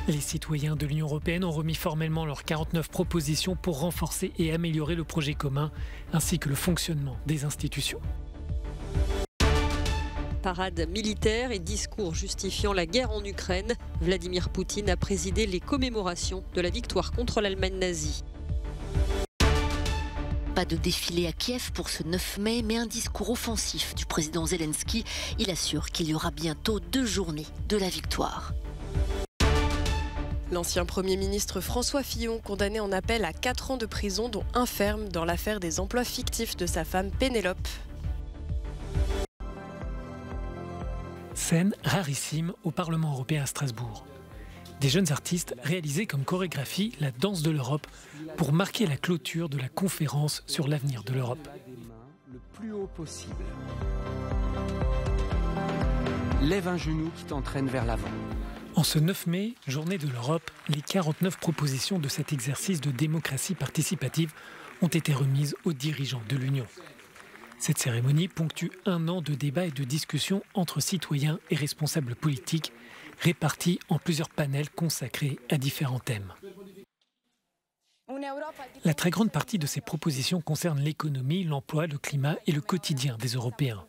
Les citoyens de l'Union européenne ont remis formellement leurs 49 propositions pour renforcer et améliorer le projet commun, ainsi que le fonctionnement des institutions. Parade militaire et discours justifiant la guerre en Ukraine, Vladimir Poutine a présidé les commémorations de la victoire contre l'Allemagne nazie. Pas de défilé à Kiev pour ce 9 mai, mais un discours offensif du président Zelensky. Il assure qu'il y aura bientôt 2 journées de la victoire. L'ancien Premier ministre François Fillon, condamné en appel à 4 ans de prison, dont 1 ferme, dans l'affaire des emplois fictifs de sa femme Pénélope. Scène rarissime au Parlement européen à Strasbourg. Des jeunes artistes réalisaient comme chorégraphie la danse de l'Europe pour marquer la clôture de la conférence sur l'avenir de l'Europe. Le plus haut possible. Lève un genou qui t'entraîne vers l'avant. En ce 9 mai, journée de l'Europe, les 49 propositions de cet exercice de démocratie participative ont été remises aux dirigeants de l'Union. Cette cérémonie ponctue 1 an de débats et de discussions entre citoyens et responsables politiques, répartis en plusieurs panels consacrés à différents thèmes. La très grande partie de ces propositions concerne l'économie, l'emploi, le climat et le quotidien des Européens.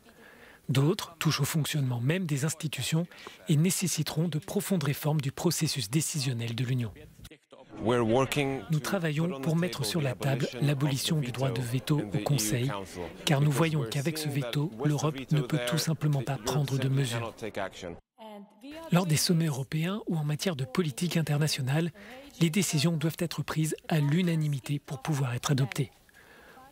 D'autres touchent au fonctionnement même des institutions et nécessiteront de profondes réformes du processus décisionnel de l'Union. Nous travaillons pour mettre sur la table l'abolition du droit de veto au Conseil, car nous voyons qu'avec ce veto, l'Europe ne peut tout simplement pas prendre de mesures. Lors des sommets européens ou en matière de politique internationale, les décisions doivent être prises à l'unanimité pour pouvoir être adoptées.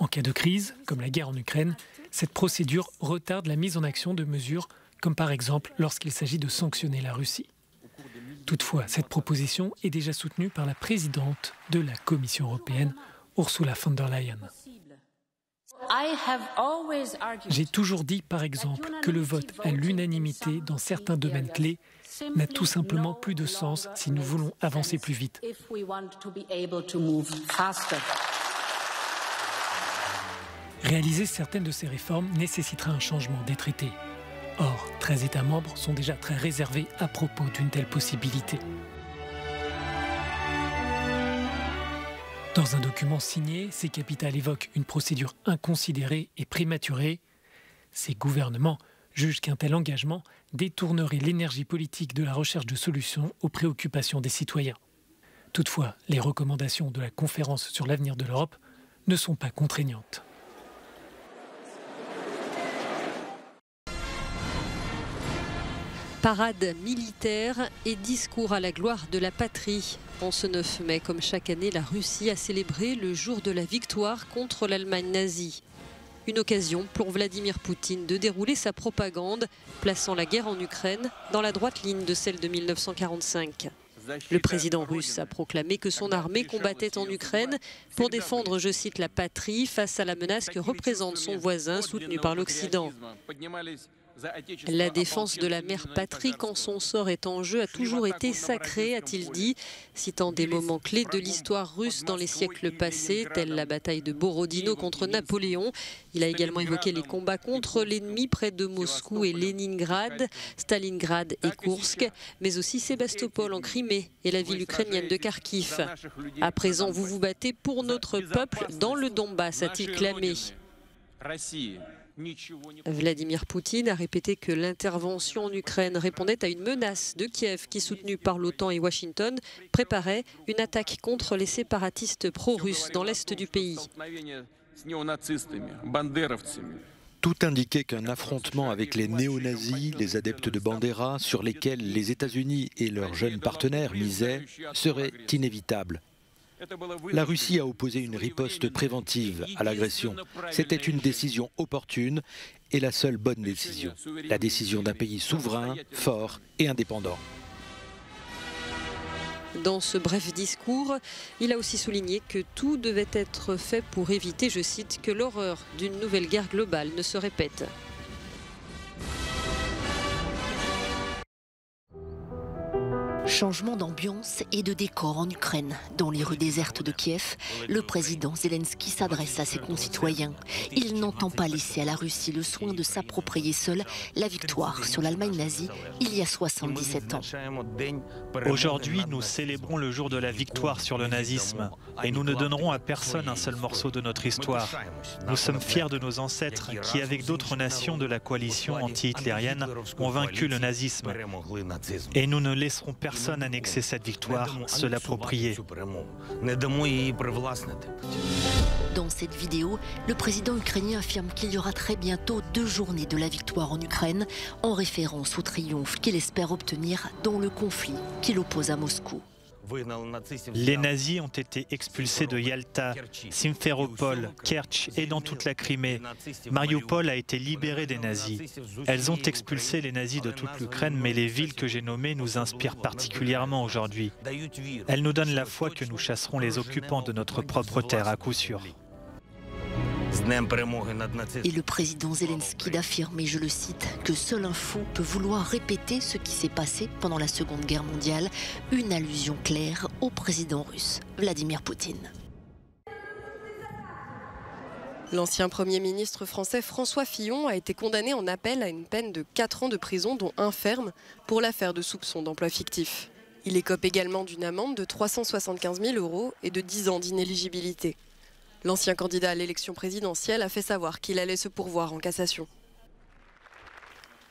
En cas de crise, comme la guerre en Ukraine, cette procédure retarde la mise en action de mesures, comme par exemple lorsqu'il s'agit de sanctionner la Russie. Toutefois, cette proposition est déjà soutenue par la présidente de la Commission européenne, Ursula von der Leyen. J'ai toujours dit, par exemple, que le vote à l'unanimité dans certains domaines clés n'a tout simplement plus de sens si nous voulons avancer plus vite. Réaliser certaines de ces réformes nécessitera un changement des traités. Or, 13 États membres sont déjà très réservés à propos d'une telle possibilité. Dans un document signé, ces capitales évoquent une procédure inconsidérée et prématurée. Ces gouvernements jugent qu'un tel engagement détournerait l'énergie politique de la recherche de solutions aux préoccupations des citoyens. Toutefois, les recommandations de la conférence sur l'avenir de l'Europe ne sont pas contraignantes. Parade militaire et discours à la gloire de la patrie. En ce 9 mai, comme chaque année, la Russie a célébré le jour de la victoire contre l'Allemagne nazie. Une occasion pour Vladimir Poutine de dérouler sa propagande, plaçant la guerre en Ukraine dans la droite ligne de celle de 1945. Le président russe a proclamé que son armée combattait en Ukraine pour défendre, je cite, la patrie face à la menace que représente son voisin soutenu par l'Occident. La défense de la mère patrie quand son sort est en jeu a toujours été sacrée, a-t-il dit, citant des moments clés de l'histoire russe dans les siècles passés, telle la bataille de Borodino contre Napoléon. Il a également évoqué les combats contre l'ennemi près de Moscou et Leningrad, Stalingrad et Koursk, mais aussi Sébastopol en Crimée et la ville ukrainienne de Kharkiv. À présent, vous vous battez pour notre peuple dans le Donbass, a-t-il clamé. Vladimir Poutine a répété que l'intervention en Ukraine répondait à une menace de Kiev qui, soutenue par l'OTAN et Washington, préparait une attaque contre les séparatistes pro-russes dans l'est du pays. Tout indiquait qu'un affrontement avec les néo-nazis, les adeptes de Bandera, sur lesquels les États-Unis et leurs jeunes partenaires misaient, serait inévitable. La Russie a opposé une riposte préventive à l'agression. C'était une décision opportune et la seule bonne décision. La décision d'un pays souverain, fort et indépendant. Dans ce bref discours, il a aussi souligné que tout devait être fait pour éviter, je cite, que l'horreur d'une nouvelle guerre globale ne se répète. Changement d'ambiance et de décor en Ukraine. Dans les rues désertes de Kiev, le président Zelensky s'adresse à ses concitoyens. Il n'entend pas laisser à la Russie le soin de s'approprier seule la victoire sur l'Allemagne nazie il y a 77 ans. Aujourd'hui, nous célébrons le jour de la victoire sur le nazisme et nous ne donnerons à personne un seul morceau de notre histoire. Nous sommes fiers de nos ancêtres qui, avec d'autres nations de la coalition anti-hitlérienne, ont vaincu le nazisme. Et nous ne laisserons personne annexer cette victoire, se l'approprier. Dans cette vidéo, le président ukrainien affirme qu'il y aura très bientôt 2 journées de la victoire en Ukraine, en référence au triomphe qu'il espère obtenir dans le conflit qui l'oppose à Moscou. Les nazis ont été expulsés de Yalta, Simferopol, Kerch et dans toute la Crimée. Mariupol a été libérée des nazis. Elles ont expulsé les nazis de toute l'Ukraine, mais les villes que j'ai nommées nous inspirent particulièrement aujourd'hui. Elles nous donnent la foi que nous chasserons les occupants de notre propre terre à coup sûr. Et le président Zelensky affirme, je le cite, que seul un fou peut vouloir répéter ce qui s'est passé pendant la Seconde Guerre mondiale, une allusion claire au président russe, Vladimir Poutine. L'ancien Premier ministre français François Fillon a été condamné en appel à une peine de 4 ans de prison, dont 1 ferme, pour l'affaire de soupçon d'emploi fictif. Il écope également d'une amende de 375 000 € et de 10 ans d'inéligibilité. L'ancien candidat à l'élection présidentielle a fait savoir qu'il allait se pourvoir en cassation.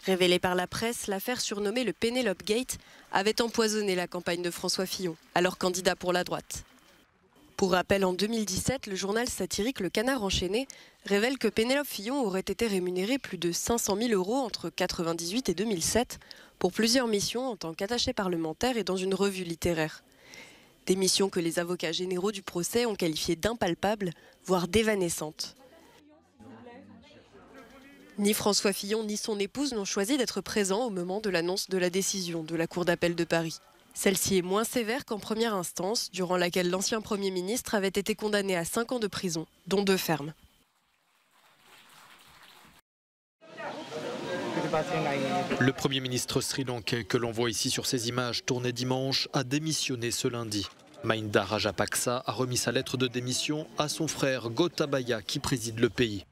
Révélée par la presse, l'affaire surnommée le Penelope Gate avait empoisonné la campagne de François Fillon, alors candidat pour la droite. Pour rappel, en 2017, le journal satirique Le Canard enchaîné révèle que Penelope Fillon aurait été rémunérée plus de 500 000 € entre 1998 et 2007 pour plusieurs missions en tant qu'attachée parlementaire et dans une revue littéraire. Des missions que les avocats généraux du procès ont qualifiées d'impalpables, voire d'évanescentes. Ni François Fillon ni son épouse n'ont choisi d'être présents au moment de l'annonce de la décision de la Cour d'appel de Paris. Celle-ci est moins sévère qu'en première instance, durant laquelle l'ancien Premier ministre avait été condamné à 5 ans de prison, dont 2 fermes. Le Premier ministre sri-lankais que l'on voit ici sur ces images tournées dimanche a démissionné ce lundi. Mahinda Rajapaksa a remis sa lettre de démission à son frère Gotabaya qui préside le pays.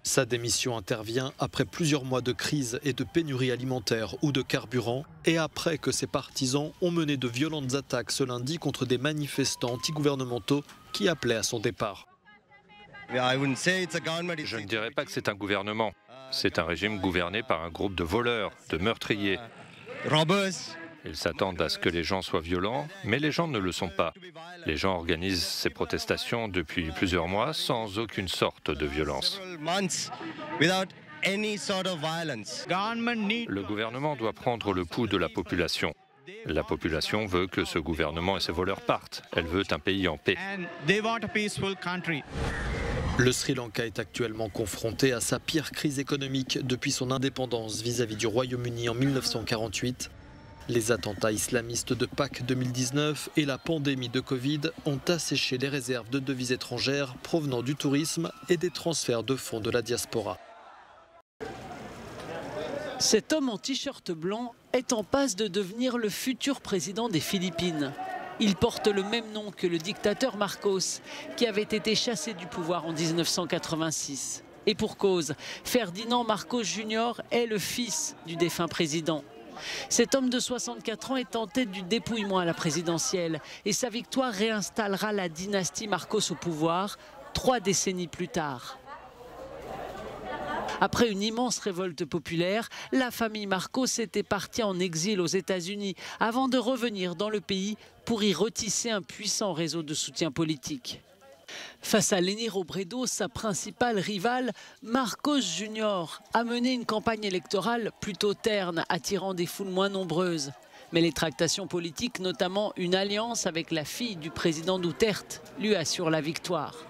Sa démission intervient après plusieurs mois de crise et de pénurie alimentaire ou de carburant et après que ses partisans ont mené de violentes attaques ce lundi contre des manifestants antigouvernementaux qui appelaient à son départ. Je ne dirais pas que c'est un gouvernement. C'est un régime gouverné par un groupe de voleurs, de meurtriers. Ils s'attendent à ce que les gens soient violents, mais les gens ne le sont pas. Les gens organisent ces protestations depuis plusieurs mois sans aucune sorte de violence. Le gouvernement doit prendre le pouls de la population. La population veut que ce gouvernement et ses voleurs partent. Elle veut un pays en paix. Le Sri Lanka est actuellement confronté à sa pire crise économique depuis son indépendance vis-à-vis du Royaume-Uni en 1948. Les attentats islamistes de Pâques 2019 et la pandémie de Covid ont asséché les réserves de devises étrangères provenant du tourisme et des transferts de fonds de la diaspora. Cet homme en t-shirt blanc est en passe de devenir le futur président des Philippines. Il porte le même nom que le dictateur Marcos, qui avait été chassé du pouvoir en 1986. Et pour cause, Ferdinand Marcos Jr. est le fils du défunt président. Cet homme de 64 ans est en tête du dépouillement à la présidentielle et sa victoire réinstallera la dynastie Marcos au pouvoir 3 décennies plus tard. Après une immense révolte populaire, la famille Marcos était partie en exil aux États-Unis avant de revenir dans le pays pour y retisser un puissant réseau de soutien politique. Face à Leni Robredo, sa principale rivale, Marcos Jr. a mené une campagne électorale plutôt terne, attirant des foules moins nombreuses. Mais les tractations politiques, notamment une alliance avec la fille du président Duterte, lui assurent la victoire.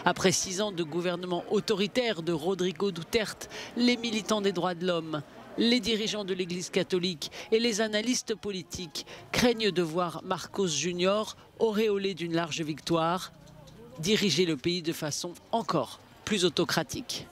Après 6 ans de gouvernement autoritaire de Rodrigo Duterte, les militants des droits de l'homme, les dirigeants de l'Église catholique et les analystes politiques craignent de voir Marcos Jr. auréolé d'une large victoire, diriger le pays de façon encore plus autocratique.